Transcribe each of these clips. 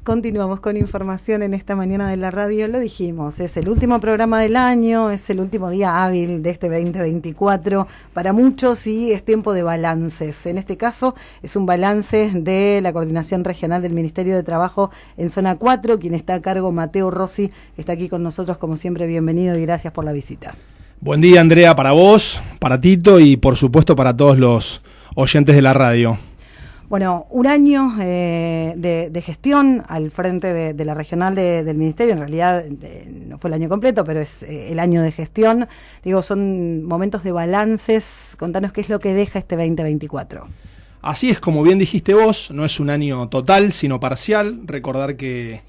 Continuamos con información en esta mañana de la radio. Lo dijimos, es el último programa del año, es el último día hábil de este 2024 para muchos y es tiempo de balances. En este caso es un balance de la Coordinación Regional del Ministerio de Trabajo en Zona 4, quien está a cargo, Mateo Rossi, que está aquí con nosotros. Como siempre, bienvenido y gracias por la visita. Buen día, Andrea, para vos, para Tito y por supuesto para todos los oyentes de la radio. Bueno, un año de gestión al frente de la regional del Ministerio. En realidad no fue el año completo, pero es el año de gestión. Digo, son momentos de balances. Contanos qué es lo que deja este 2024. Así es, como bien dijiste vos, no es un año total, sino parcial. Recordar que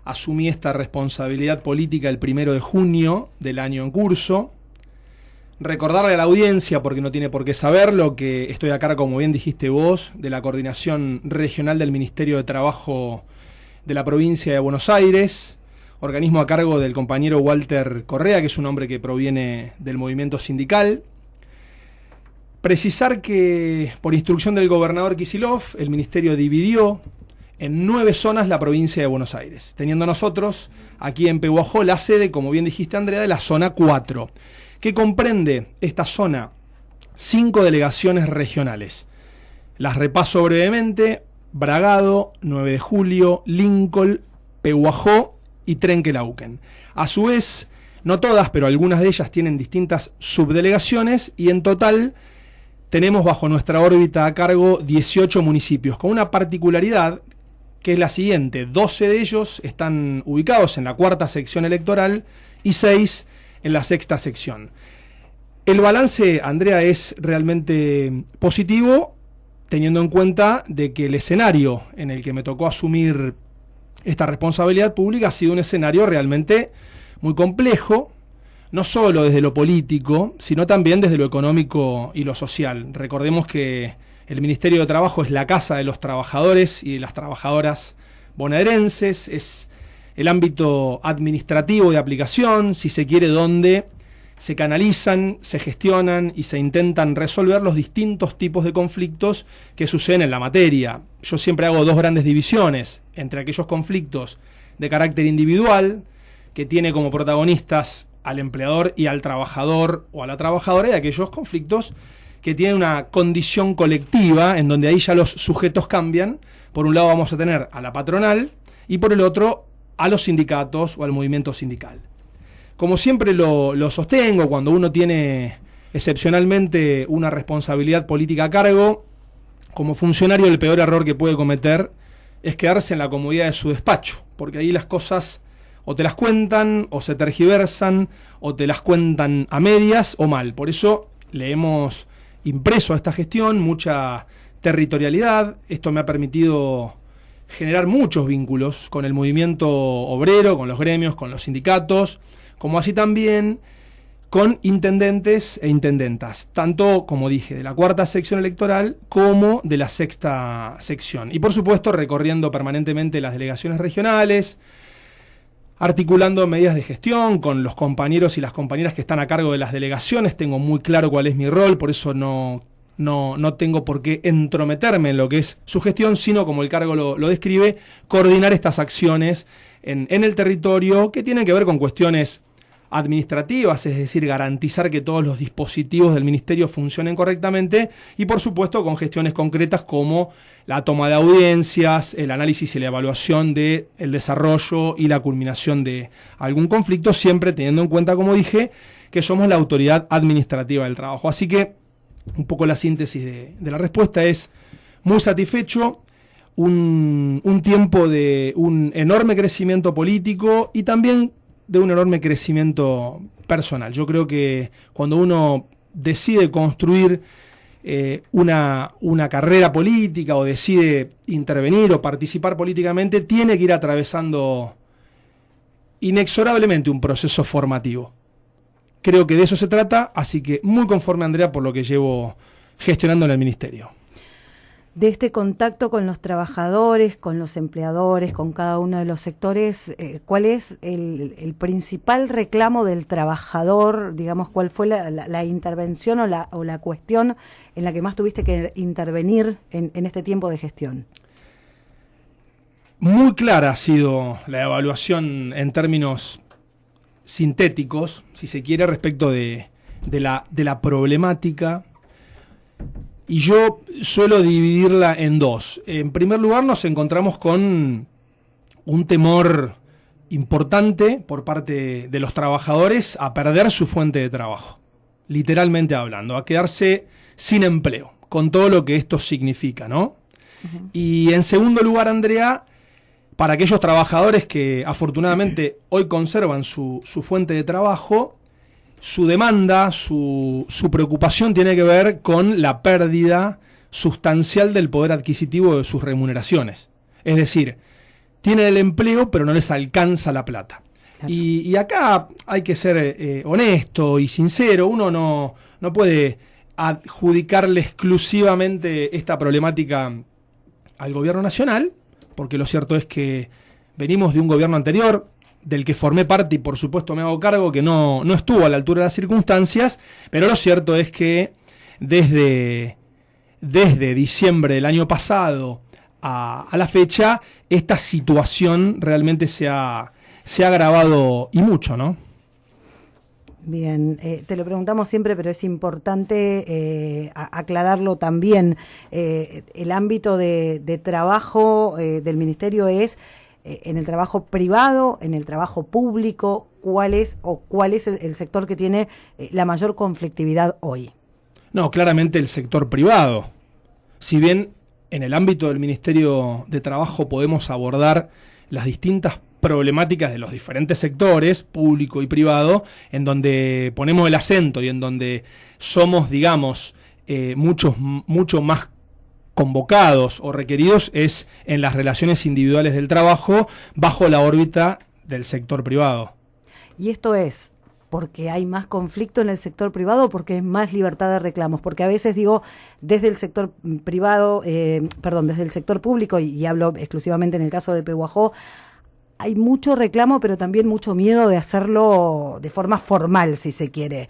asumí esta responsabilidad política el 1 de junio del año en curso. Recordarle a la audiencia, porque no tiene por qué saberlo, que estoy a cargo, como bien dijiste vos, de la Coordinación Regional del Ministerio de Trabajo de la provincia de Buenos Aires, organismo a cargo del compañero Walter Correa, que es un hombre que proviene del movimiento sindical. Precisar que, por instrucción del gobernador Kicillof, el ministerio dividió en 9 zonas la provincia de Buenos Aires, teniendo nosotros aquí en Pehuajó la sede, como bien dijiste, Andrea, de la zona 4, que comprende esta zona 5 delegaciones regionales. Las repaso brevemente: Bragado, 9 de Julio, Lincoln, Pehuajó y Trenquelauquen. A su vez, no todas, pero algunas de ellas tienen distintas subdelegaciones y en total tenemos bajo nuestra órbita a cargo 18 municipios, con una particularidad que es la siguiente: 12 de ellos están ubicados en la 4ª sección electoral y 6 en la 6ª sección. El balance, Andrea, es realmente positivo, teniendo en cuenta de que el escenario en el que me tocó asumir esta responsabilidad pública ha sido un escenario realmente muy complejo, no solo desde lo político, sino también desde lo económico y lo social. Recordemos que el Ministerio de Trabajo es la casa de los trabajadores y de las trabajadoras bonaerenses, es el ámbito administrativo de aplicación, si se quiere, donde se canalizan, se gestionan y se intentan resolver los distintos tipos de conflictos que suceden en la materia. Yo siempre hago 2 grandes divisiones entre aquellos conflictos de carácter individual, que tiene como protagonistas al empleador y al trabajador o a la trabajadora, y aquellos conflictos que tienen una condición colectiva, en donde ahí ya los sujetos cambian. Por un lado vamos a tener a la patronal y por el otro a los sindicatos o al movimiento sindical. Como siempre lo sostengo, cuando uno tiene excepcionalmente una responsabilidad política a cargo, como funcionario el peor error que puede cometer es quedarse en la comodidad de su despacho, porque ahí las cosas o te las cuentan, o se tergiversan, o te las cuentan a medias o mal. Por eso le hemos impreso a esta gestión mucha territorialidad. Esto me ha permitido generar muchos vínculos con el movimiento obrero, con los gremios, con los sindicatos, como así también con intendentes e intendentas, tanto, como dije, de la 4ª sección electoral como de la 6ª sección. Y por supuesto recorriendo permanentemente las delegaciones regionales, articulando medidas de gestión con los compañeros y las compañeras que están a cargo de las delegaciones. Tengo muy claro cuál es mi rol, por eso no tengo por qué entrometerme en lo que es su gestión, sino, como el cargo lo describe, coordinar estas acciones en el territorio que tienen que ver con cuestiones administrativas, es decir, garantizar que todos los dispositivos del ministerio funcionen correctamente, y por supuesto con gestiones concretas como la toma de audiencias, el análisis y la evaluación del desarrollo y la culminación de algún conflicto, siempre teniendo en cuenta, como dije, que somos la autoridad administrativa del trabajo. Así que un poco la síntesis de la respuesta es: muy satisfecho, un tiempo de un enorme crecimiento político y también de un enorme crecimiento personal. Yo creo que cuando uno decide construir una carrera política o decide intervenir o participar políticamente, tiene que ir atravesando inexorablemente un proceso formativo. Creo que de eso se trata, así que muy conforme, Andrea, por lo que llevo gestionando en el ministerio. De este contacto con los trabajadores, con los empleadores, con cada uno de los sectores, ¿cuál es el principal reclamo del trabajador? Digamos, ¿cuál fue la intervención o la cuestión en la que más tuviste que intervenir en este tiempo de gestión? Muy clara ha sido la evaluación en términos sintéticos, si se quiere, respecto de la problemática. Y yo suelo dividirla en dos. En primer lugar, nos encontramos con un temor importante por parte de los trabajadores a perder su fuente de trabajo, literalmente hablando, a quedarse sin empleo, con todo lo que esto significa, ¿no? Uh-huh. Y en segundo lugar, Andrea, para aquellos trabajadores que afortunadamente hoy conservan su fuente de trabajo, su demanda, su preocupación tiene que ver con la pérdida sustancial del poder adquisitivo de sus remuneraciones. Es decir, tienen el empleo pero no les alcanza la plata. Claro. Y acá hay que ser honesto y sincero. Uno no puede adjudicarle exclusivamente esta problemática al gobierno nacional, porque lo cierto es que venimos de un gobierno anterior, del que formé parte y por supuesto me hago cargo, que no estuvo a la altura de las circunstancias, pero lo cierto es que desde diciembre del año pasado a la fecha, esta situación realmente se ha agravado y mucho, ¿no? Bien, te lo preguntamos siempre, pero es importante aclararlo también. El ámbito de trabajo del Ministerio es en el trabajo privado, en el trabajo público. ¿Cuál es el sector que tiene la mayor conflictividad hoy? No, claramente el sector privado. Si bien en el ámbito del Ministerio de Trabajo podemos abordar las distintas problemáticas de los diferentes sectores, público y privado, en donde ponemos el acento y en donde somos, digamos, mucho más convocados o requeridos, es en las relaciones individuales del trabajo bajo la órbita del sector privado. Y esto es porque hay más conflicto en el sector privado o porque hay más libertad de reclamos, porque a veces digo desde el sector privado, desde el sector público, y hablo exclusivamente en el caso de Pehuajó, hay mucho reclamo, pero también mucho miedo de hacerlo de forma formal, si se quiere.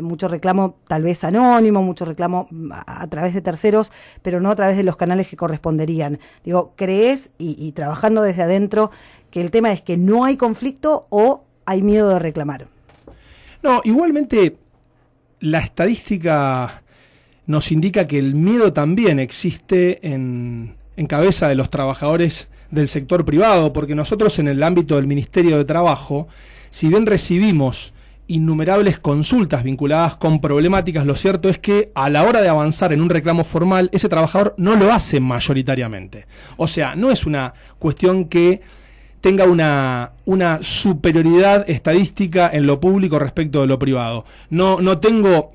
Mucho reclamo tal vez anónimo, mucho reclamo a través de terceros, pero no a través de los canales que corresponderían. Digo, ¿crees, y trabajando desde adentro, que el tema es que no hay conflicto o hay miedo de reclamar? No, igualmente la estadística nos indica que el miedo también existe en cabeza de los trabajadores del sector privado, porque nosotros en el ámbito del Ministerio de Trabajo, si bien recibimos innumerables consultas vinculadas con problemáticas, lo cierto es que a la hora de avanzar en un reclamo formal, ese trabajador no lo hace mayoritariamente. O sea, no es una cuestión que tenga una superioridad estadística en lo público respecto de lo privado. No tengo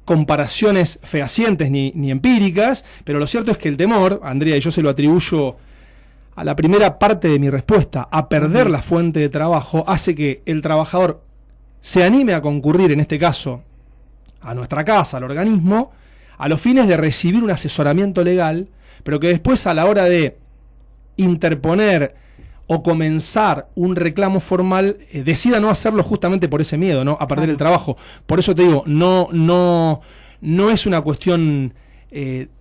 comparaciones fehacientes ni empíricas, pero lo cierto es que el temor, Andrea, y yo se lo atribuyo a la primera parte de mi respuesta, a perder la fuente de trabajo, hace que el trabajador se anime a concurrir, en este caso, a nuestra casa, al organismo, a los fines de recibir un asesoramiento legal, pero que después a la hora de interponer o comenzar un reclamo formal, decida no hacerlo justamente por ese miedo, ¿no? A perder el trabajo. Por eso te digo, no es una cuestión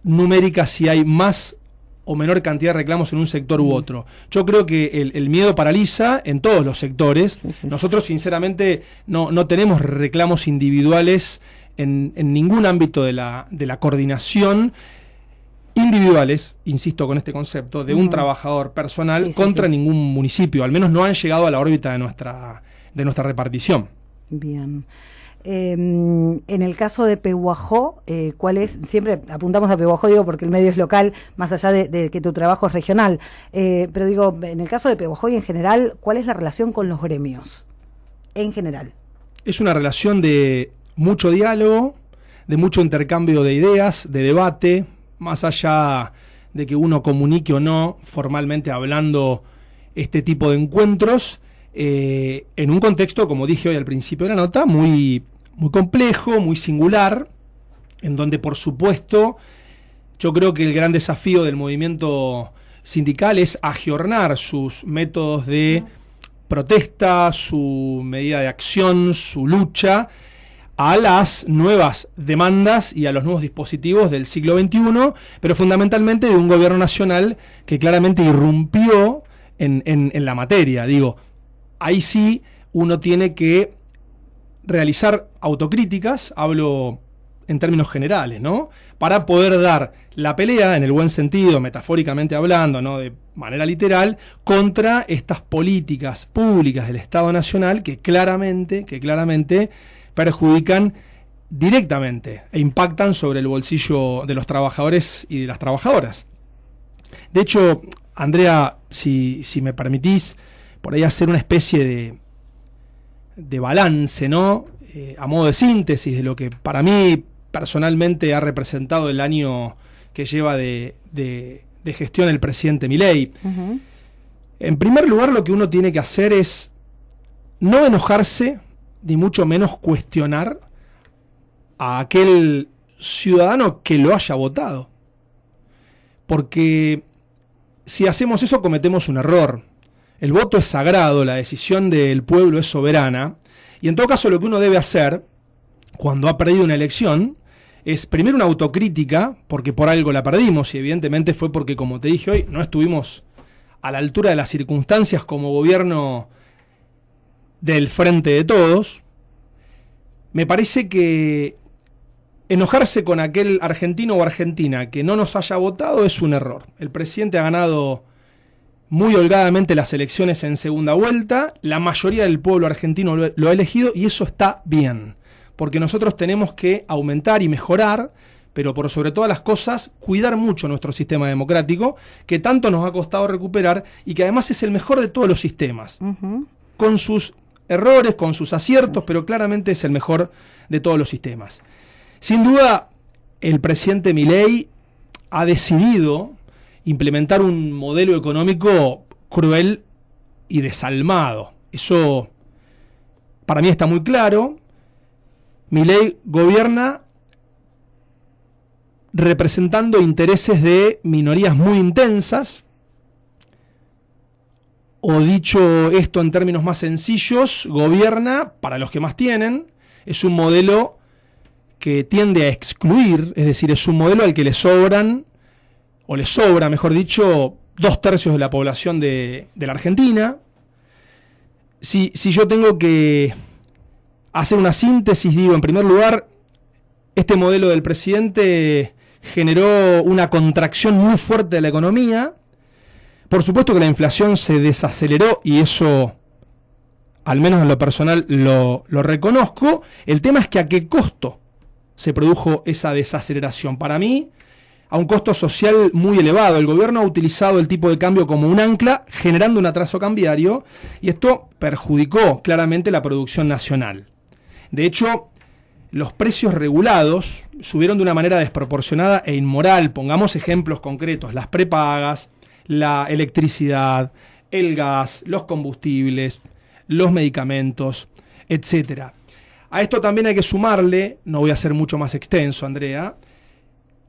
numérica si hay más o menor cantidad de reclamos en un sector u otro. Yo creo que el miedo paraliza en todos los sectores. Sí. Nosotros, sinceramente, no tenemos reclamos individuales en ningún ámbito de la coordinación, individuales, insisto con este concepto, de un trabajador personal contra ningún municipio. Al menos no han llegado a la órbita de nuestra repartición. Bien. En el caso de Pehuajó, ¿cuál es? Siempre apuntamos a Pehuajó, digo, porque el medio es local, más allá de que tu trabajo es regional. Pero digo, en el caso de Pehuajó y en general, ¿cuál es la relación con los gremios? En general. Es una relación de mucho diálogo, de mucho intercambio de ideas, de debate, más allá de que uno comunique o no, formalmente hablando, este tipo de encuentros, en un contexto, como dije hoy al principio de la nota, muy complejo, muy singular, en donde, por supuesto, yo creo que el gran desafío del movimiento sindical es ayornar sus métodos de protesta, su medida de acción, su lucha, a las nuevas demandas y a los nuevos dispositivos del siglo XXI, pero fundamentalmente de un gobierno nacional que claramente irrumpió en la materia. Digo, ahí sí uno tiene que realizar autocríticas, hablo en términos generales, ¿no? Para poder dar la pelea, en el buen sentido, metafóricamente hablando, no de manera literal, contra estas políticas públicas del Estado Nacional que claramente perjudican directamente e impactan sobre el bolsillo de los trabajadores y de las trabajadoras. De hecho, Andrea, si me permitís, por ahí hacer una especie de balance, ¿no? A modo de síntesis de lo que para mí personalmente ha representado el año que lleva de gestión el presidente Milei. Uh-huh. En primer lugar, lo que uno tiene que hacer es no enojarse, ni mucho menos cuestionar a aquel ciudadano que lo haya votado. Porque si hacemos eso cometemos un error. El voto es sagrado, la decisión del pueblo es soberana, y en todo caso lo que uno debe hacer cuando ha perdido una elección es primero una autocrítica, porque por algo la perdimos, y evidentemente fue porque, como te dije hoy, no estuvimos a la altura de las circunstancias como gobierno del Frente de Todos. Me parece que enojarse con aquel argentino o argentina que no nos haya votado es un error. El presidente ha ganado muy holgadamente las elecciones en segunda vuelta, la mayoría del pueblo argentino lo ha elegido y eso está bien, porque nosotros tenemos que aumentar y mejorar, pero por sobre todas las cosas, cuidar mucho nuestro sistema democrático, que tanto nos ha costado recuperar y que además es el mejor de todos los sistemas, uh-huh, con sus errores, con sus aciertos, pero claramente es el mejor de todos los sistemas. Sin duda, el presidente Milei ha decidido implementar un modelo económico cruel y desalmado. Eso para mí está muy claro. Milei gobierna representando intereses de minorías muy intensas, o dicho esto en términos más sencillos, gobierna para los que más tienen. Es un modelo que tiende a excluir, es decir, es un modelo al que le sobran, o le sobra, mejor dicho, 2/3 de la población de la Argentina. Si yo tengo que hacer una síntesis, digo, en primer lugar, este modelo del presidente generó una contracción muy fuerte de la economía. Por supuesto que la inflación se desaceleró y eso, al menos en lo personal, lo reconozco. El tema es que a qué costo se produjo esa desaceleración. Para mí, a un costo social muy elevado. El gobierno ha utilizado el tipo de cambio como un ancla, generando un atraso cambiario, y esto perjudicó claramente la producción nacional. De hecho, los precios regulados subieron de una manera desproporcionada e inmoral. Pongamos ejemplos concretos: las prepagas, la electricidad, el gas, los combustibles, los medicamentos, etcétera. A esto también hay que sumarle, no voy a ser mucho más extenso, Andrea,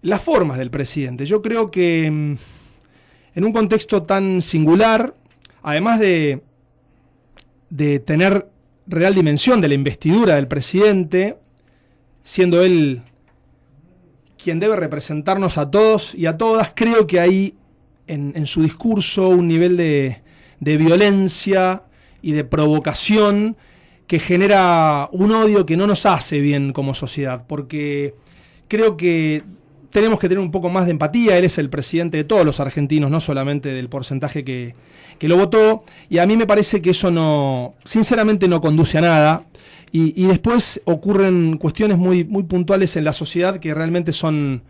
las formas del presidente. Yo creo que en un contexto tan singular, además de tener real dimensión de la investidura del presidente, siendo él quien debe representarnos a todos y a todas, creo que hay en su discurso un nivel de violencia y de provocación que genera un odio que no nos hace bien como sociedad, porque creo que tenemos que tener un poco más de empatía. Él es el presidente de todos los argentinos, no solamente del porcentaje que lo votó, y a mí me parece que eso sinceramente no conduce a nada, y después ocurren cuestiones muy, muy puntuales en la sociedad que realmente son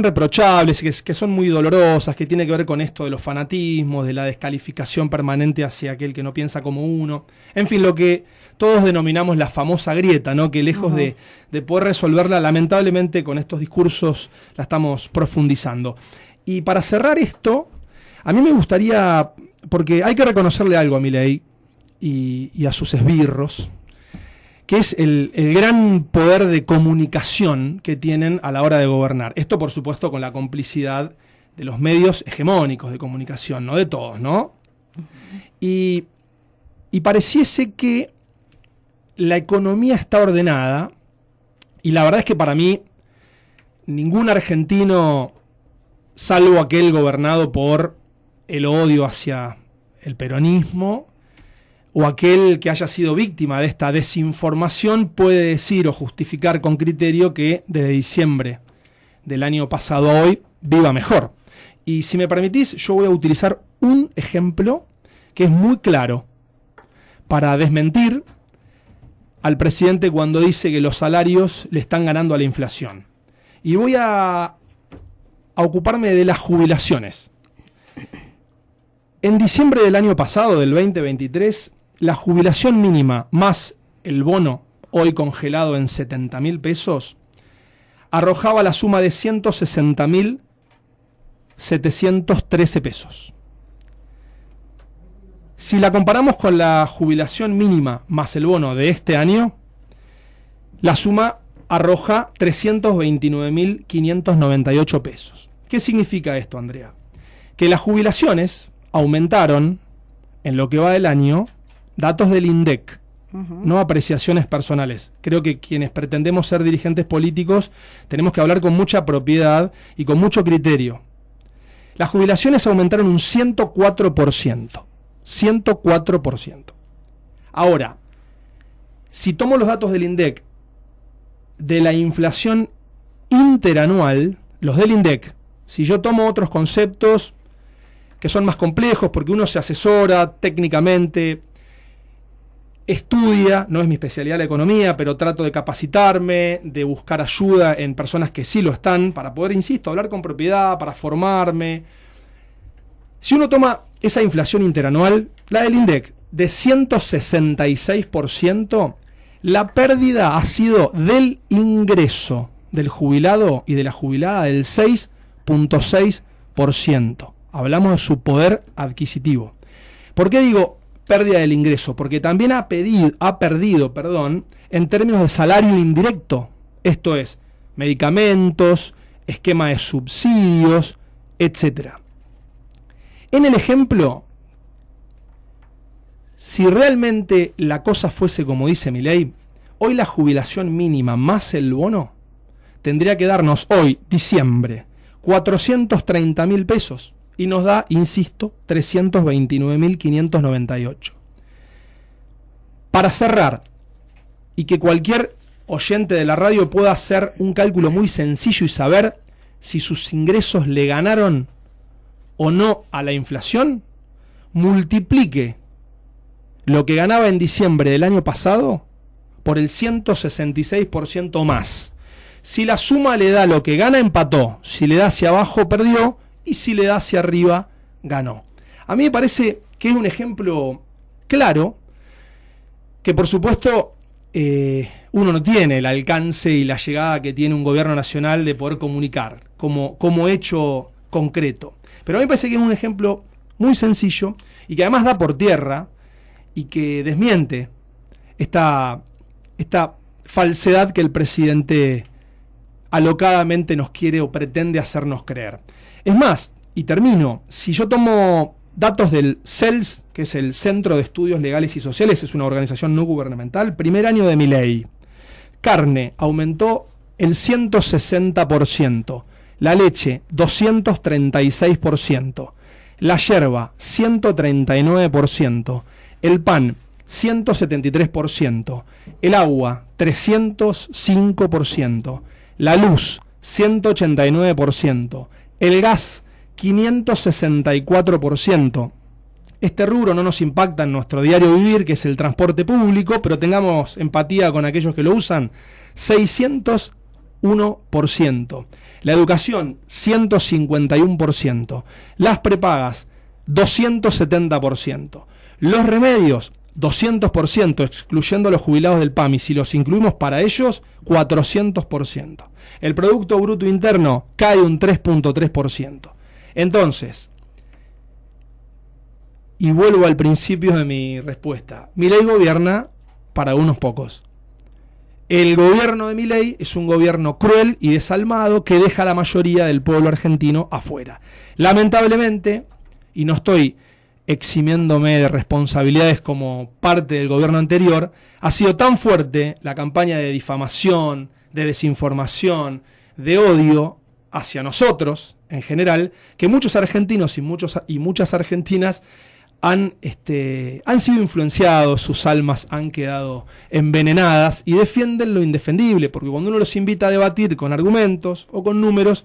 reprochables, que son muy dolorosas, que tiene que ver con esto de los fanatismos, de la descalificación permanente hacia aquel que no piensa como uno, en fin, lo que todos denominamos la famosa grieta, ¿no? Que lejos uh-huh. de poder resolverla, lamentablemente con estos discursos la estamos profundizando. Y para cerrar esto, a mí me gustaría, porque hay que reconocerle algo a Milei y a sus esbirros, que es el gran poder de comunicación que tienen a la hora de gobernar. Esto, por supuesto, con la complicidad de los medios hegemónicos de comunicación, no de todos, ¿no? Y pareciese que la economía está ordenada Y la verdad es que para mí, ningún argentino, salvo aquel gobernado por el odio hacia el peronismo, o aquel que haya sido víctima de esta desinformación, puede decir o justificar con criterio que desde diciembre del año pasado a hoy viva mejor. Y si me permitís, yo voy a utilizar un ejemplo que es muy claro para desmentir al presidente cuando dice que los salarios le están ganando a la inflación. Y voy a ocuparme de las jubilaciones. En diciembre del año pasado, del 2023, la jubilación mínima más el bono, hoy congelado en 70.000 pesos, arrojaba la suma de 160.713 pesos. Si la comparamos con la jubilación mínima más el bono de este año, la suma arroja 329.598 pesos. ¿Qué significa esto, Andrea? Que las jubilaciones aumentaron en lo que va del año, datos del INDEC, no apreciaciones personales. Creo que quienes pretendemos ser dirigentes políticos tenemos que hablar con mucha propiedad y con mucho criterio. Las jubilaciones aumentaron un 104%. 104%. Ahora, si tomo los datos del INDEC de la inflación interanual, los del INDEC, si yo tomo otros conceptos que son más complejos porque uno se asesora técnicamente, estudia, no es mi especialidad la economía, pero trato de capacitarme, de buscar ayuda en personas que sí lo están, para poder, insisto, hablar con propiedad, para formarme. Si uno toma esa inflación interanual, la del INDEC, de 166%, la pérdida ha sido del ingreso del jubilado y de la jubilada del 6.6%. Hablamos de su poder adquisitivo. ¿Por qué digo pérdida del ingreso? Porque también ha perdido, en términos de salario indirecto. Esto es, medicamentos, esquema de subsidios, etc. En el ejemplo, si realmente la cosa fuese como dice Milei, hoy la jubilación mínima más el bono tendría que darnos hoy, diciembre, 430.000 pesos y nos da, insisto, 329.598. Para cerrar, y que cualquier oyente de la radio pueda hacer un cálculo muy sencillo y saber si sus ingresos le ganaron o no a la inflación, multiplique lo que ganaba en diciembre del año pasado por el 166% más. Si la suma le da lo que gana, empató. Si le da hacia abajo, perdió. Y si le da hacia arriba, ganó. A mí me parece que es un ejemplo claro que, por supuesto, uno no tiene el alcance y la llegada que tiene un gobierno nacional de poder comunicar como hecho concreto. Pero a mí me parece que es un ejemplo muy sencillo y que además da por tierra y que desmiente esta falsedad que el presidente alocadamente nos quiere o pretende hacernos creer. Es más, y termino, si yo tomo datos del CELS, que es el Centro de Estudios Legales y Sociales, es una organización no gubernamental, primer año de Milei, carne aumentó el 160%, la leche 236%, la yerba 139%, el pan 173%, el agua 305%, la luz 189%, el gas 564%. Este rubro no nos impacta en nuestro diario vivir, que es el transporte público, pero tengamos empatía con aquellos que lo usan, 601%. La educación, 151%. Las prepagas, 270%. Los remedios, 200%, excluyendo a los jubilados del PAMI. Si los incluimos para ellos, 400%. El Producto Bruto Interno cae un 3.3%. Entonces, y vuelvo al principio de mi respuesta, Milei gobierna para unos pocos. El gobierno de Milei es un gobierno cruel y desalmado que deja a la mayoría del pueblo argentino afuera. Lamentablemente, y no estoy eximiéndome de responsabilidades como parte del gobierno anterior, ha sido tan fuerte la campaña de difamación, de desinformación, de odio hacia nosotros en general, que muchos argentinos y muchas argentinas han sido influenciados, sus almas han quedado envenenadas y defienden lo indefendible, porque cuando uno los invita a debatir con argumentos o con números,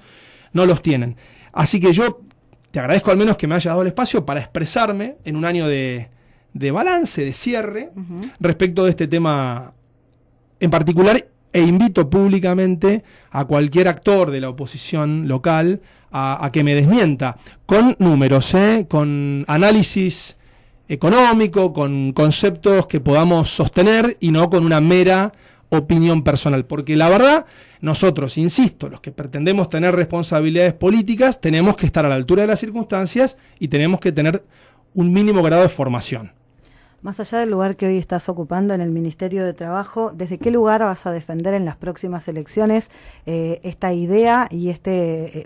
no los tienen. Así que yo te agradezco al menos que me hayas dado el espacio para expresarme en un año de balance, de cierre, respecto de este tema en particular, e invito públicamente a cualquier actor de la oposición local a que me desmienta, con números, con análisis económico, con conceptos que podamos sostener y no con una mera opinión personal, porque la verdad, nosotros, insisto, los que pretendemos tener responsabilidades políticas, tenemos que estar a la altura de las circunstancias y tenemos que tener un mínimo grado de formación. Más allá del lugar que hoy estás ocupando en el Ministerio de Trabajo, ¿desde qué lugar vas a defender en las próximas elecciones esta idea y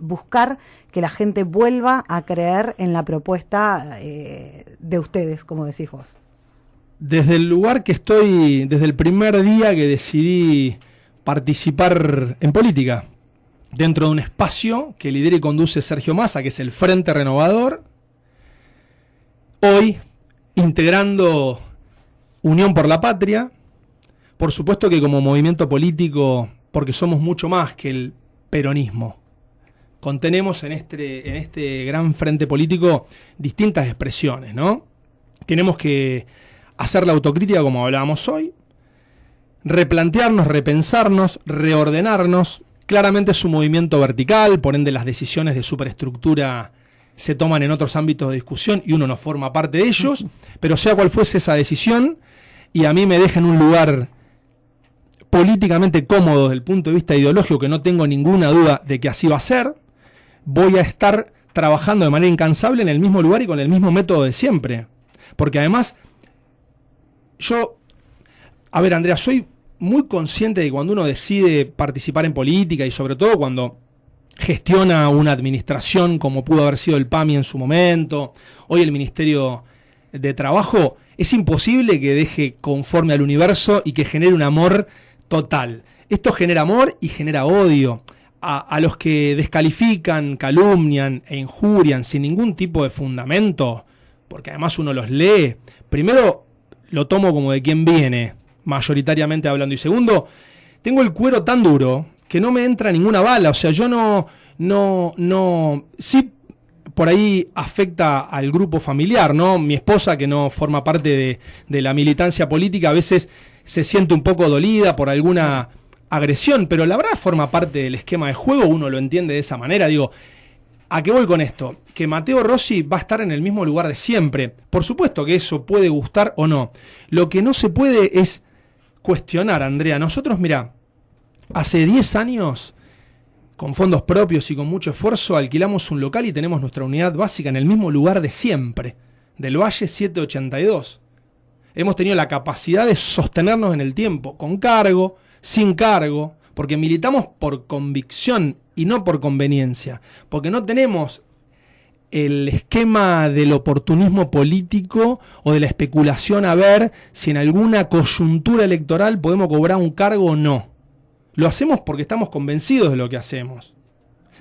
buscar que la gente vuelva a creer en la propuesta de ustedes, como decís vos? Desde el lugar que estoy, desde el primer día que decidí participar en política, dentro de un espacio que lidera y conduce Sergio Massa, que es el Frente Renovador, hoy integrando Unión por la Patria, por supuesto que como movimiento político, porque somos mucho más que el peronismo. Contenemos en este gran frente político distintas expresiones, ¿no? Tenemos que hacer la autocrítica como hablábamos hoy, replantearnos, repensarnos, reordenarnos. Claramente es un movimiento vertical, por ende las decisiones de superestructura se toman en otros ámbitos de discusión y uno no forma parte de ellos, pero sea cual fuese esa decisión, y a mí me deja en un lugar políticamente cómodo desde el punto de vista ideológico, que no tengo ninguna duda de que así va a ser, voy a estar trabajando de manera incansable en el mismo lugar y con el mismo método de siempre. Porque además, Andrea, soy muy consciente de que cuando uno decide participar en política y sobre todo cuando gestiona una administración como pudo haber sido el PAMI en su momento, hoy el Ministerio de Trabajo, es imposible que deje conforme al universo y que genere un amor total. Esto genera amor y genera odio. A los que descalifican, calumnian e injurian sin ningún tipo de fundamento, porque además uno los lee, primero lo tomo como de quien viene, mayoritariamente hablando, y segundo, tengo el cuero tan duro que no me entra ninguna bala, o sea, yo sí por ahí afecta al grupo familiar, ¿no? Mi esposa, que no forma parte de la militancia política, a veces se siente un poco dolida por alguna agresión, pero la verdad forma parte del esquema de juego, uno lo entiende de esa manera. Digo, ¿a qué voy con esto? Que Matteo Rossi va a estar en el mismo lugar de siempre. Por supuesto que eso puede gustar o no. Lo que no se puede es cuestionar, Andrea. Nosotros, mirá, hace 10 años, con fondos propios y con mucho esfuerzo, alquilamos un local y tenemos nuestra unidad básica en el mismo lugar de siempre, del Valle 782. Hemos tenido la capacidad de sostenernos en el tiempo, con cargo, sin cargo, porque militamos por convicción y no por conveniencia, porque no tenemos el esquema del oportunismo político o de la especulación a ver si en alguna coyuntura electoral podemos cobrar un cargo o no. Lo hacemos porque estamos convencidos de lo que hacemos.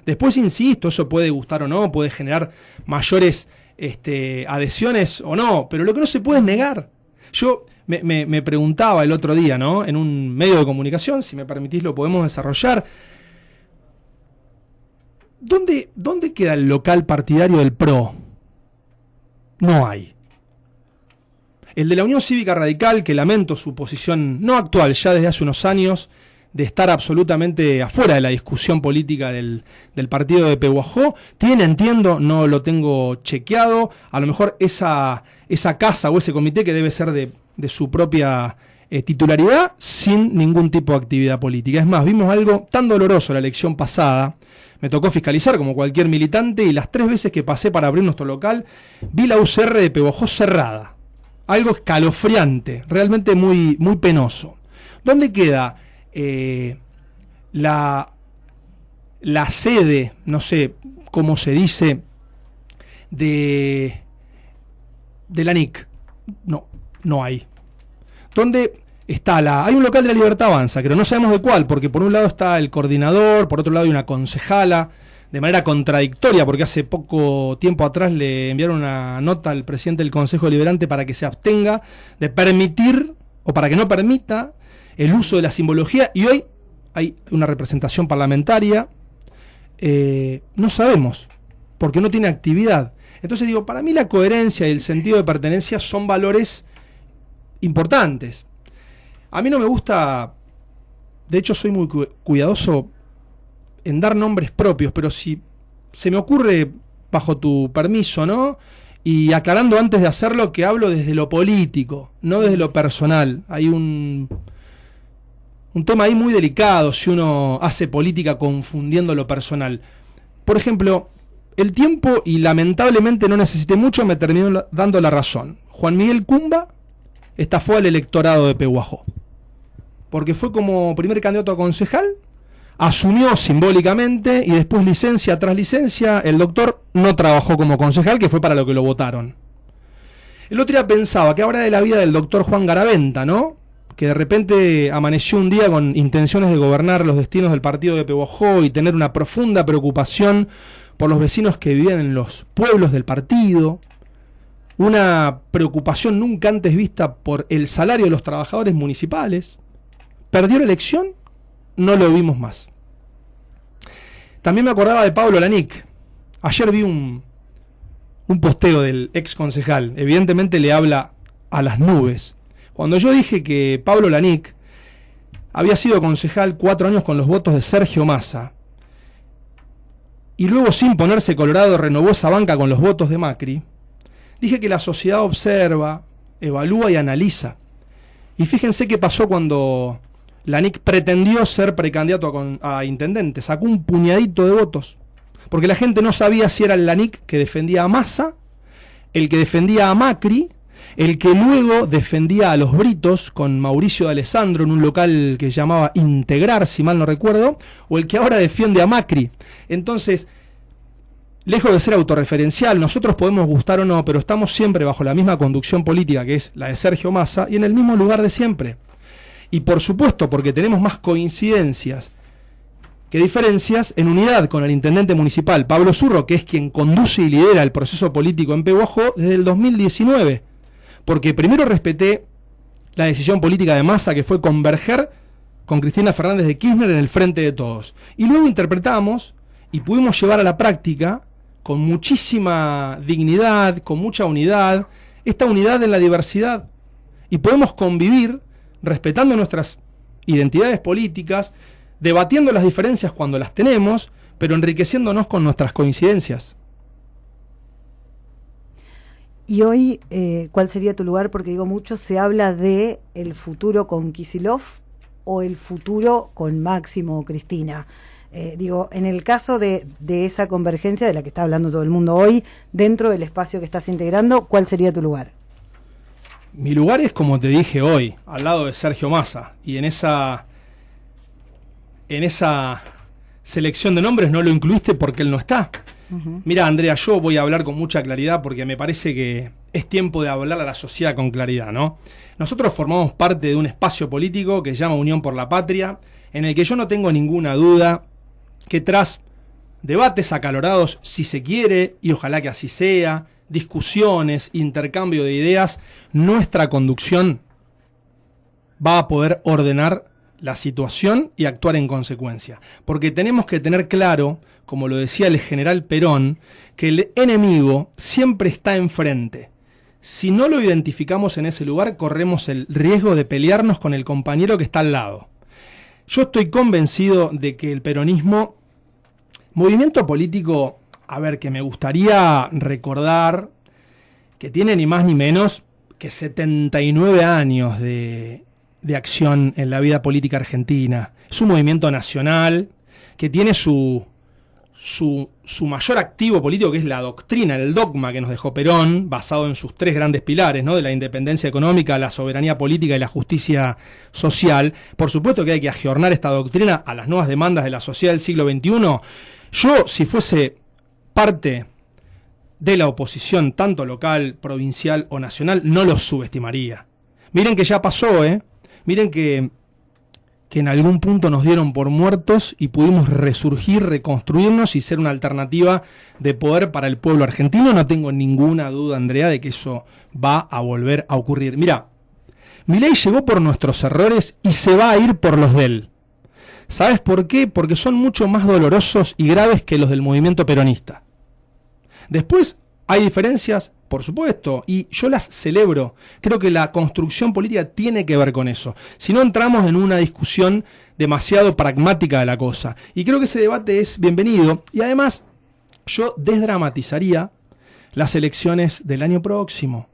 Después, insisto, eso puede gustar o no, puede generar mayores adhesiones o no, pero lo que no se puede es negar. Yo me preguntaba el otro día, ¿no?, en un medio de comunicación, si me permitís lo podemos desarrollar. ¿Dónde queda el local partidario del PRO? No hay. El de la Unión Cívica Radical, que lamento su posición no actual, ya desde hace unos años, de estar absolutamente afuera de la discusión política del partido de Pehuajó, entiendo, no lo tengo chequeado, a lo mejor esa casa o ese comité que debe ser de su propia titularidad, sin ningún tipo de actividad política. Es más, vimos algo tan doloroso la elección pasada, me tocó fiscalizar como cualquier militante, y las 3 veces que pasé para abrir nuestro local, vi la UCR de Pehuajó cerrada. Algo escalofriante, realmente muy, muy penoso. ¿Dónde queda la sede, no sé cómo se dice, de la NIC? No hay. ¿Dónde hay un local de La Libertad Avanza, pero no sabemos de cuál, porque por un lado está el coordinador, por otro lado hay una concejala, de manera contradictoria, porque hace poco tiempo atrás le enviaron una nota al presidente del Consejo Deliberante para que se abstenga de permitir, o para que no permita, el uso de la simbología, y hoy hay una representación parlamentaria, no sabemos, porque no tiene actividad. Entonces digo, para mí la coherencia y el sentido de pertenencia son valores importantes. A mí no me gusta, de hecho soy muy cuidadoso en dar nombres propios, pero si se me ocurre, bajo tu permiso, ¿no? Y aclarando antes de hacerlo que hablo desde lo político, no desde lo personal. Hay un tema ahí muy delicado si uno hace política confundiendo lo personal. Por ejemplo, el tiempo, y lamentablemente no necesité mucho, me terminó dando la razón. Juan Miguel Cumba estafó al electorado de Pehuajó, porque fue como primer candidato a concejal, asumió simbólicamente y después licencia tras licencia el doctor no trabajó como concejal, que fue para lo que lo votaron. El otro día pensaba que ahora de la vida del doctor Juan Garaventa, ¿no? Que de repente amaneció un día con intenciones de gobernar los destinos del partido de Pehuajó y tener una profunda preocupación por los vecinos que vivían en los pueblos del partido, una preocupación nunca antes vista por el salario de los trabajadores municipales. Perdió la elección, no lo vimos más. También me acordaba de Pablo Lanic. Ayer vi un posteo del ex concejal. Evidentemente le habla a las nubes. Cuando yo dije que Pablo Lanic había sido concejal 4 años con los votos de Sergio Massa, y luego sin ponerse colorado renovó esa banca con los votos de Macri, dije que la sociedad observa, evalúa y analiza. Y fíjense qué pasó cuando Lanic pretendió ser precandidato a intendente. Sacó un puñadito de votos, porque la gente no sabía si era el Lanic que defendía a Massa, el que defendía a Macri, el que luego defendía a los Britos con Mauricio de Alessandro en un local que se llamaba Integrar, si mal no recuerdo, o el que ahora defiende a Macri. Entonces, lejos de ser autorreferencial, nosotros podemos gustar o no, pero estamos siempre bajo la misma conducción política, que es la de Sergio Massa, y en el mismo lugar de siempre. Y por supuesto, porque tenemos más coincidencias que diferencias, en unidad con el intendente municipal Pablo Zurro, que es quien conduce y lidera el proceso político en Pehuajó desde el 2019. Porque primero respeté la decisión política de Massa, que fue converger con Cristina Fernández de Kirchner en el Frente de Todos. Y luego interpretamos y pudimos llevar a la práctica, con muchísima dignidad, con mucha unidad, esta unidad en la diversidad. Y podemos convivir respetando nuestras identidades políticas, debatiendo las diferencias cuando las tenemos, pero enriqueciéndonos con nuestras coincidencias. Y hoy, ¿cuál sería tu lugar? Porque digo, mucho se habla de el futuro con Kicillof o el futuro con Máximo o Cristina. Digo, en el caso de esa convergencia de la que está hablando todo el mundo hoy, dentro del espacio que estás integrando, ¿cuál sería tu lugar? Mi lugar es, como te dije hoy, al lado de Sergio Massa. Y en esa selección de nombres no lo incluiste porque él no está. Mira, Andrea, yo voy a hablar con mucha claridad porque me parece que es tiempo de hablar a la sociedad con claridad, ¿no? Nosotros formamos parte de un espacio político que se llama Unión por la Patria, en el que yo no tengo ninguna duda que tras debates acalorados, si se quiere, y ojalá que así sea, discusiones, intercambio de ideas, nuestra conducción va a poder ordenar la situación y actuar en consecuencia. Porque tenemos que tener claro, como lo decía el general Perón, que el enemigo siempre está enfrente. Si no lo identificamos en ese lugar, corremos el riesgo de pelearnos con el compañero que está al lado. Yo estoy convencido de que el peronismo, movimiento político, a ver, que me gustaría recordar, que tiene ni más ni menos que 79 años de acción en la vida política argentina. Es un movimiento nacional que tiene su mayor activo político, que es la doctrina, el dogma que nos dejó Perón, basado en sus 3 grandes pilares, ¿no? De la independencia económica, la soberanía política y la justicia social. Por supuesto que hay que agiornar esta doctrina a las nuevas demandas de la sociedad del siglo XXI. Yo, si fuese parte de la oposición, tanto local, provincial o nacional, no los subestimaría. Miren que ya pasó, Miren que en algún punto nos dieron por muertos y pudimos resurgir, reconstruirnos y ser una alternativa de poder para el pueblo argentino. No tengo ninguna duda, Andrea, de que eso va a volver a ocurrir. Mirá, Milei llegó por nuestros errores y se va a ir por los de él. ¿Sabes por qué? Porque son mucho más dolorosos y graves que los del movimiento peronista. Después hay diferencias, por supuesto, y yo las celebro. Creo que la construcción política tiene que ver con eso. Si no, entramos en una discusión demasiado pragmática de la cosa. Y creo que ese debate es bienvenido. Y además, yo desdramatizaría las elecciones del año próximo.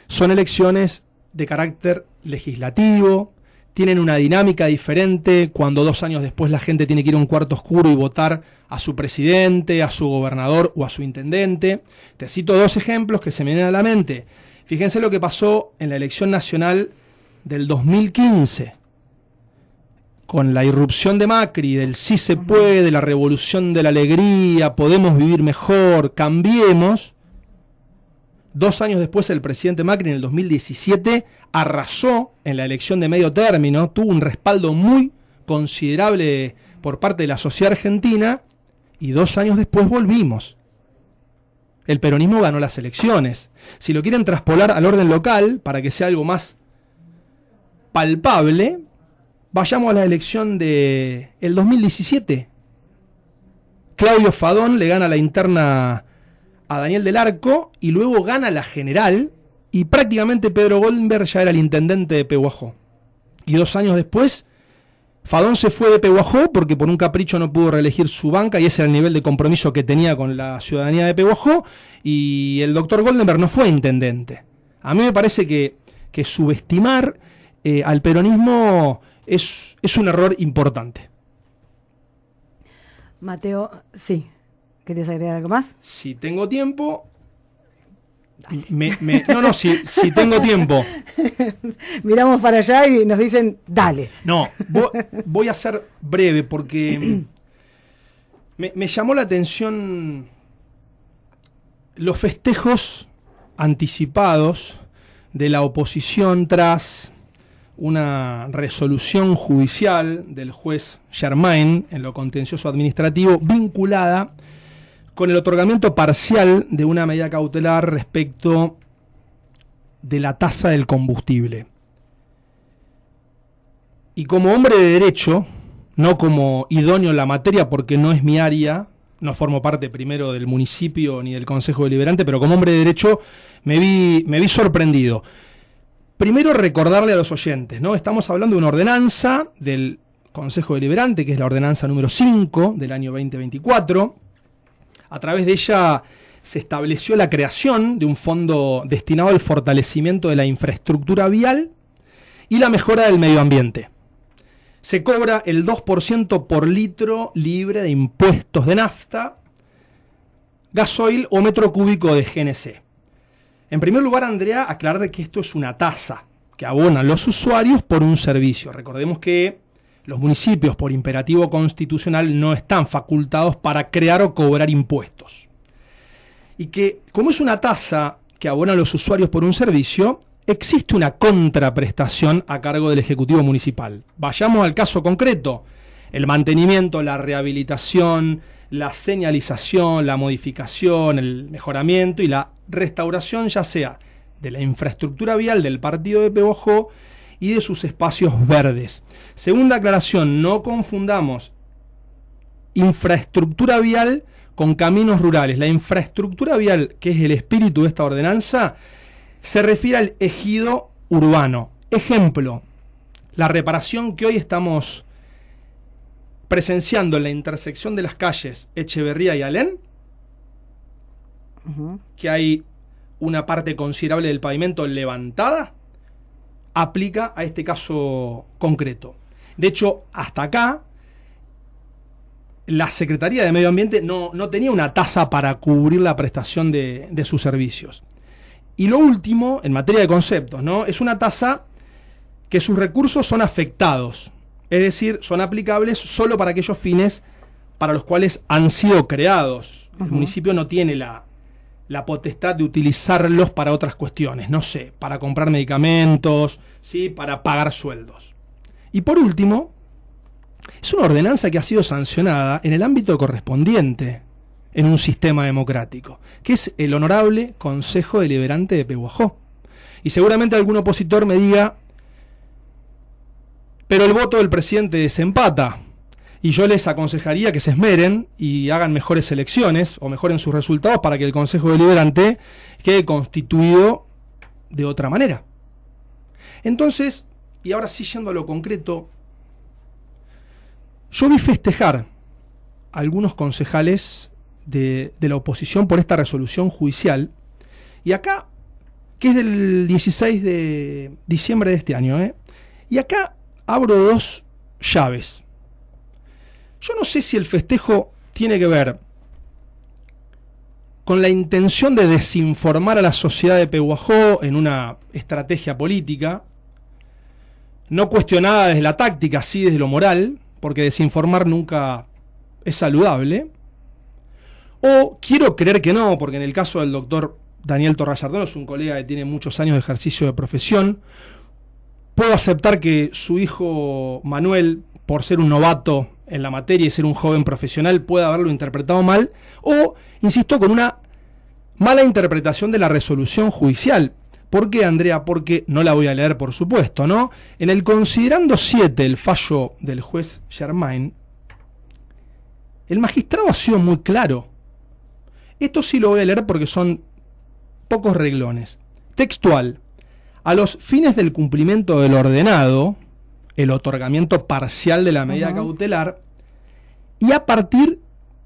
Son elecciones de carácter legislativo, tienen una dinámica diferente cuando 2 años después la gente tiene que ir a un cuarto oscuro y votar a su presidente, a su gobernador o a su intendente. Te cito 2 ejemplos que se me vienen a la mente. Fíjense lo que pasó en la elección nacional del 2015, con la irrupción de Macri, del sí se puede, la revolución de la alegría, podemos vivir mejor, cambiemos. 2 años después el presidente Macri en el 2017 arrasó en la elección de medio término, tuvo un respaldo muy considerable por parte de la sociedad argentina y 2 años después volvimos. El peronismo ganó las elecciones. Si lo quieren traspolar al orden local para que sea algo más palpable, vayamos a la elección del 2017. Claudio Fadón le gana la interna a Daniel del Arco y luego gana la general y prácticamente Pedro Goldberg ya era el intendente de Pehuajó. Y 2 años después Fadón se fue de Pehuajó porque por un capricho no pudo reelegir su banca y ese era el nivel de compromiso que tenía con la ciudadanía de Pehuajó, y el doctor Goldberg no fue intendente. A mí me parece que subestimar al peronismo es un error importante. Mateo, sí. ¿Querías agregar algo más? Si tengo tiempo. Si tengo tiempo. Miramos para allá y nos dicen, dale. No, voy a ser breve porque me llamó la atención los festejos anticipados de la oposición tras una resolución judicial del juez Germain en lo contencioso administrativo vinculada con el otorgamiento parcial de una medida cautelar respecto de la tasa del combustible. Y como hombre de derecho, no como idóneo en la materia porque no es mi área, no formo parte primero del municipio ni del Consejo Deliberante, pero como hombre de derecho me vi sorprendido. Primero recordarle a los oyentes, ¿no? Estamos hablando de una ordenanza del Consejo Deliberante, que es la ordenanza número 5 del año 2024, A través de ella se estableció la creación de un fondo destinado al fortalecimiento de la infraestructura vial y la mejora del medio ambiente. Se cobra el 2% por litro libre de impuestos de nafta, gasoil o metro cúbico de GNC. En primer lugar, Andrea, aclarar que esto es una tasa que abonan los usuarios por un servicio. Recordemos que los municipios, por imperativo constitucional, no están facultados para crear o cobrar impuestos. Y que, como es una tasa que abonan los usuarios por un servicio, existe una contraprestación a cargo del Ejecutivo Municipal. Vayamos al caso concreto: el mantenimiento, la rehabilitación, la señalización, la modificación, el mejoramiento y la restauración, ya sea de la infraestructura vial del partido de Pehuajó y de sus espacios verdes. Segunda aclaración, no confundamos infraestructura vial con caminos rurales. La infraestructura vial, que es el espíritu de esta ordenanza, se refiere al ejido urbano. Ejemplo, la reparación que hoy estamos presenciando en la intersección de las calles Echeverría y Alén, que hay una parte considerable del pavimento levantada, aplica a este caso concreto. De hecho, hasta acá, la Secretaría de Medio Ambiente no tenía una tasa para cubrir la prestación de sus servicios. Y lo último, en materia de conceptos, ¿no? Es una tasa que sus recursos son afectados, es decir, son aplicables solo para aquellos fines para los cuales han sido creados. El municipio no tiene la potestad de utilizarlos para otras cuestiones, no sé, para comprar medicamentos, ¿sí? Para pagar sueldos. Y por último, es una ordenanza que ha sido sancionada en el ámbito correspondiente en un sistema democrático, que es el Honorable Consejo Deliberante de Pehuajó. Y seguramente algún opositor me diga, pero el voto del presidente desempata. Y yo les aconsejaría que se esmeren y hagan mejores elecciones o mejoren sus resultados para que el Consejo Deliberante quede constituido de otra manera. Entonces, y ahora sí yendo a lo concreto, yo vi festejar a algunos concejales de la oposición por esta resolución judicial, y acá, que es del 16 de diciembre de este año, y acá abro dos llaves. Yo no sé si el festejo tiene que ver con la intención de desinformar a la sociedad de Pehuajó en una estrategia política, no cuestionada desde la táctica, sí desde lo moral, porque desinformar nunca es saludable, o quiero creer que no, porque en el caso del doctor Daniel Torrallardón es un colega que tiene muchos años de ejercicio de profesión, puedo aceptar que su hijo Manuel, por ser un novato en la materia y ser un joven profesional, pueda haberlo interpretado mal, o, insisto, con una mala interpretación de la resolución judicial. ¿Por qué, Andrea? Porque no la voy a leer, por supuesto, ¿no? En el considerando 7, el fallo del juez Germain, el magistrado ha sido muy claro. Esto sí lo voy a leer porque son pocos renglones. Textual: a los fines del cumplimiento del ordenado, el otorgamiento parcial de la medida cautelar, y a partir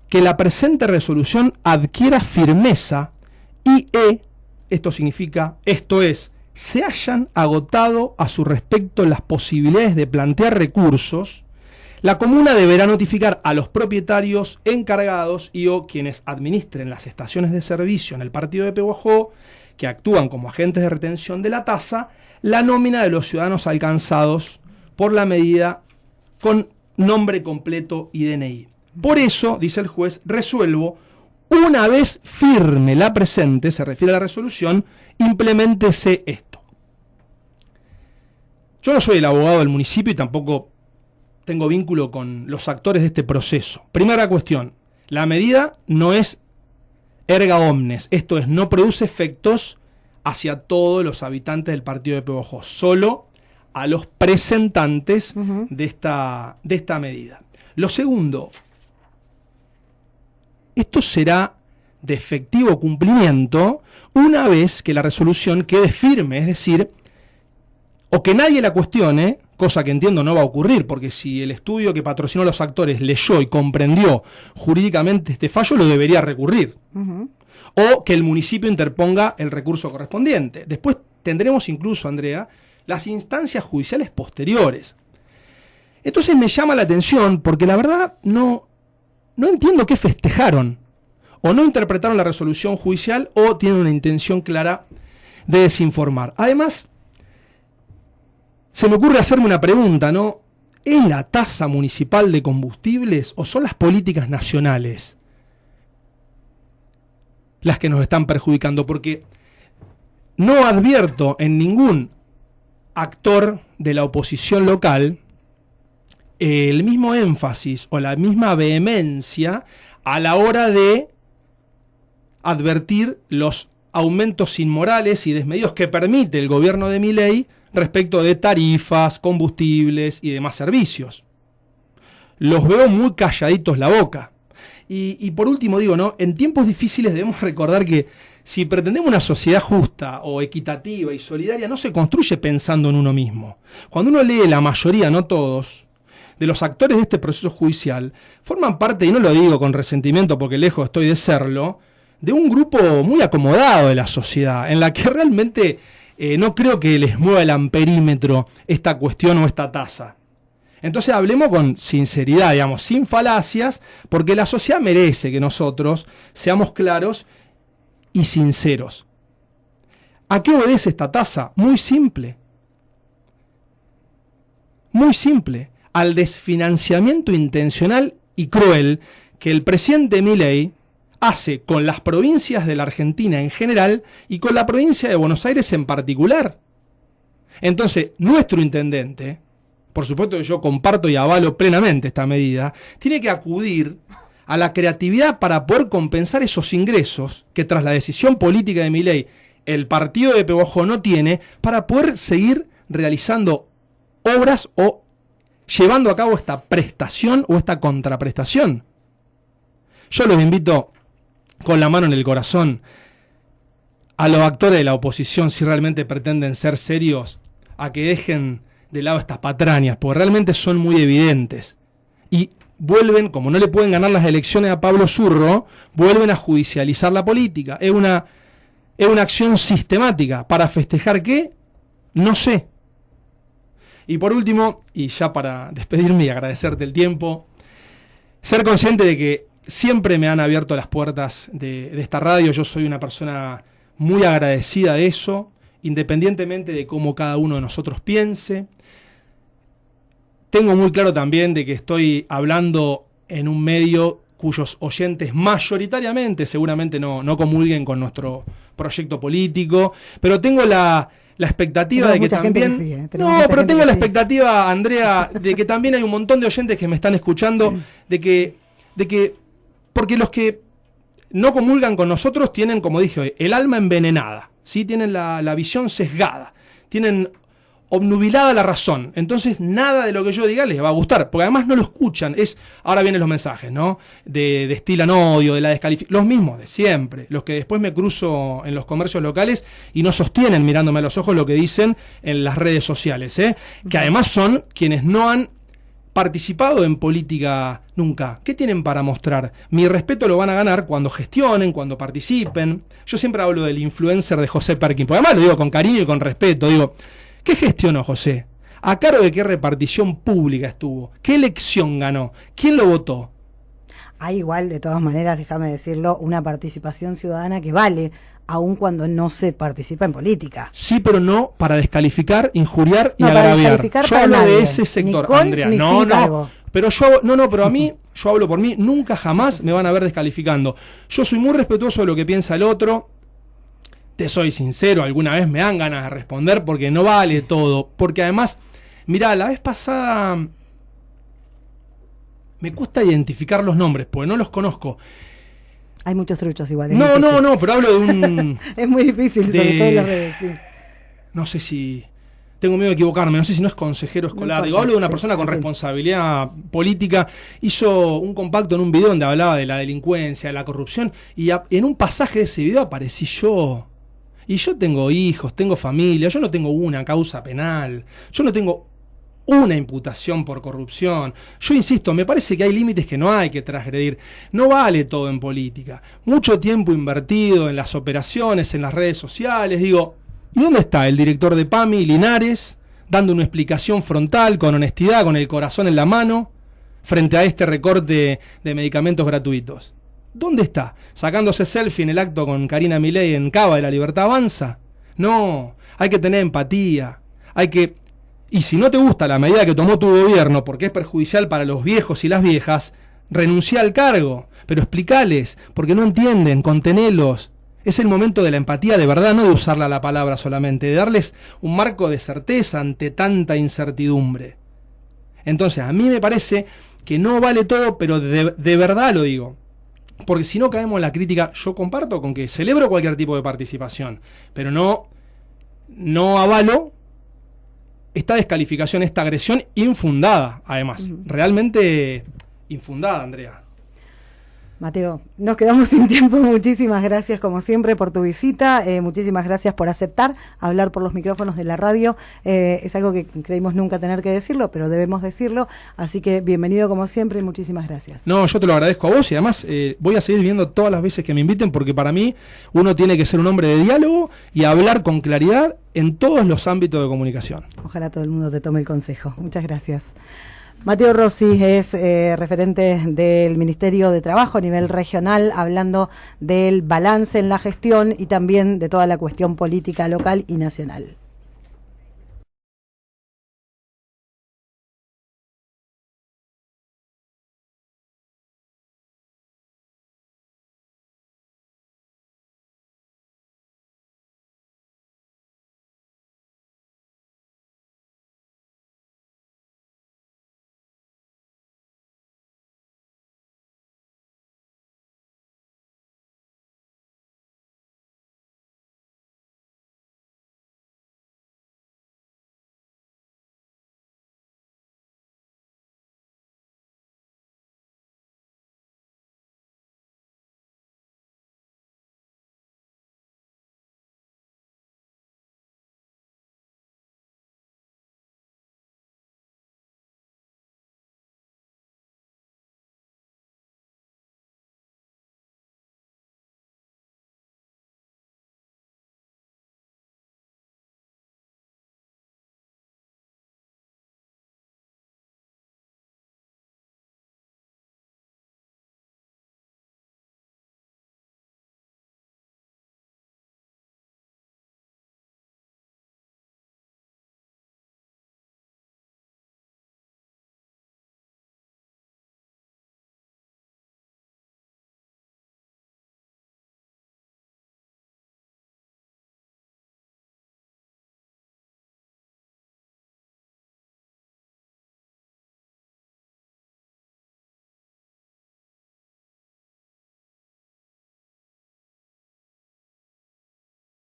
que la presente resolución adquiera firmeza y esto significa, esto es, se hayan agotado a su respecto las posibilidades de plantear recursos, la comuna deberá notificar a los propietarios encargados y o quienes administren las estaciones de servicio en el partido de Pehuajó, que actúan como agentes de retención de la tasa, la nómina de los ciudadanos alcanzados por la medida con nombre completo y DNI. Por eso, dice el juez, resuelvo, una vez firme la presente, se refiere a la resolución, impleméntese esto. Yo no soy el abogado del municipio y tampoco tengo vínculo con los actores de este proceso. Primera cuestión, la medida no es erga omnes, esto es, no produce efectos hacia todos los habitantes del partido de Pehuajó, solo a los presentantes de esta medida. Lo segundo, esto será de efectivo cumplimiento una vez que la resolución quede firme, es decir, o que nadie la cuestione, cosa que entiendo no va a ocurrir, porque si el estudio que patrocinó a los actores leyó y comprendió jurídicamente este fallo, lo debería recurrir. O que el municipio interponga el recurso correspondiente. Después tendremos incluso, Andrea, las instancias judiciales posteriores. Entonces me llama la atención porque la verdad no entiendo qué festejaron. O no interpretaron la resolución judicial o tienen una intención clara de desinformar. Además, se me ocurre hacerme una pregunta, ¿no? ¿Es la tasa municipal de combustibles o son las políticas nacionales las que nos están perjudicando? Porque no advierto en ningún actor de la oposición local el mismo énfasis o la misma vehemencia a la hora de advertir los aumentos inmorales y desmedidos que permite el gobierno de Milei respecto de tarifas, combustibles y demás servicios. Los veo muy calladitos la boca. Y por último digo, ¿no? En tiempos difíciles debemos recordar que si pretendemos una sociedad justa o equitativa y solidaria, no se construye pensando en uno mismo. Cuando uno lee la mayoría, no todos, de los actores de este proceso judicial, forman parte, y no lo digo con resentimiento porque lejos estoy de serlo, de un grupo muy acomodado de la sociedad, en la que realmente no creo que les mueva el amperímetro esta cuestión o esta tasa. Entonces hablemos con sinceridad, digamos, sin falacias, porque la sociedad merece que nosotros seamos claros y sinceros. ¿A qué obedece esta tasa? Muy simple. Muy simple. Al desfinanciamiento intencional y cruel que el presidente Milei hace con las provincias de la Argentina en general y con la provincia de Buenos Aires en particular. Entonces, nuestro intendente, por supuesto que yo comparto y avalo plenamente esta medida, tiene que acudir a la creatividad para poder compensar esos ingresos que tras la decisión política de Milei el partido de Pehuajó no tiene, para poder seguir realizando obras o llevando a cabo esta prestación o esta contraprestación. Yo los invito con la mano en el corazón a los actores de la oposición, si realmente pretenden ser serios, a que dejen de lado estas patrañas, porque realmente son muy evidentes. Y vuelven, como no le pueden ganar las elecciones a Pablo Zurro, vuelven a judicializar la política. Es una acción sistemática. ¿Para festejar qué? No sé. Y por último, y ya para despedirme y agradecerte el tiempo, ser consciente de que siempre me han abierto las puertas de esta radio. Yo soy una persona muy agradecida de eso, independientemente de cómo cada uno de nosotros piense. Tengo muy claro también de que estoy hablando en un medio cuyos oyentes mayoritariamente seguramente no comulguen con nuestro proyecto político, pero tengo la expectativa de que también... pero tengo la expectativa, Andrea, de que también hay un montón de oyentes que me están escuchando, de que porque los que no comulgan con nosotros tienen, como dije hoy, el alma envenenada, ¿sí? Tienen la visión sesgada, tienen obnubilada la razón. Entonces nada de lo que yo diga les va a gustar, porque además no lo escuchan. Ahora vienen los mensajes, ¿no? Destilan odio, de la descalificación, los mismos de siempre, los que después me cruzo en los comercios locales y no sostienen mirándome a los ojos lo que dicen en las redes sociales, que además son quienes no han participado en política nunca. ¿Qué tienen para mostrar? Mi respeto lo van a ganar cuando gestionen, cuando participen. Yo siempre hablo del influencer de José Perkin, porque además lo digo con cariño y con respeto, digo, ¿qué gestionó José? ¿A cargo de qué repartición pública estuvo? ¿Qué elección ganó? ¿Quién lo votó? Hay igual, de todas maneras, déjame decirlo, una participación ciudadana que vale, aun cuando no se participa en política. Sí, pero no para descalificar, injuriar y agraviar. Yo hablo de ese sector, Andrea. Pero pero a mí, yo hablo por mí, nunca jamás me van a ver descalificando. Yo soy muy respetuoso de lo que piensa el otro. Te soy sincero, alguna vez me dan ganas de responder porque no vale todo. Porque además, mirá, la vez pasada me cuesta identificar los nombres porque no los conozco. Hay muchos truchos igual. No, pero hablo de un... es muy difícil, sobre todo en las redes, sí. No sé si... Tengo miedo de equivocarme, no sé si no es consejero escolar. Digo, hablo de una persona con responsabilidad política. Hizo un compacto en un video donde hablaba de la delincuencia, de la corrupción, y en un pasaje de ese video aparecí yo. Y yo tengo hijos, tengo familia, yo no tengo una causa penal, yo no tengo una imputación por corrupción. Yo insisto, me parece que hay límites que no hay que transgredir. No vale todo en política. Mucho tiempo invertido en las operaciones, en las redes sociales. Digo, ¿y dónde está el director de PAMI, Linares, dando una explicación frontal, con honestidad, con el corazón en la mano, frente a este recorte de medicamentos gratuitos? ¿Dónde está? ¿Sacándose selfie en el acto con Karina Milei en Cava de la Libertad Avanza? No, hay que tener empatía, y si no te gusta la medida que tomó tu gobierno porque es perjudicial para los viejos y las viejas, renuncia al cargo, pero explicales, porque no entienden, contenelos. Es el momento de la empatía de verdad, no de usarla la palabra solamente, de darles un marco de certeza ante tanta incertidumbre. Entonces, a mí me parece que no vale todo, pero de verdad lo digo. Porque si no caemos en la crítica, yo comparto con que celebro cualquier tipo de participación, pero no avalo esta descalificación, esta agresión infundada, además. Realmente infundada, Andrea. Mateo, nos quedamos sin tiempo. Muchísimas gracias como siempre por tu visita, muchísimas gracias por aceptar hablar por los micrófonos de la radio. Es algo que creímos nunca tener que decirlo, pero debemos decirlo, así que bienvenido como siempre y muchísimas gracias. No, yo te lo agradezco a vos y además voy a seguir viendo todas las veces que me inviten, porque para mí uno tiene que ser un hombre de diálogo y hablar con claridad en todos los ámbitos de comunicación. Ojalá todo el mundo te tome el consejo. Muchas gracias. Mateo Rossi es referente del Ministerio de Trabajo a nivel regional, hablando del balance en la gestión y también de toda la cuestión política local y nacional.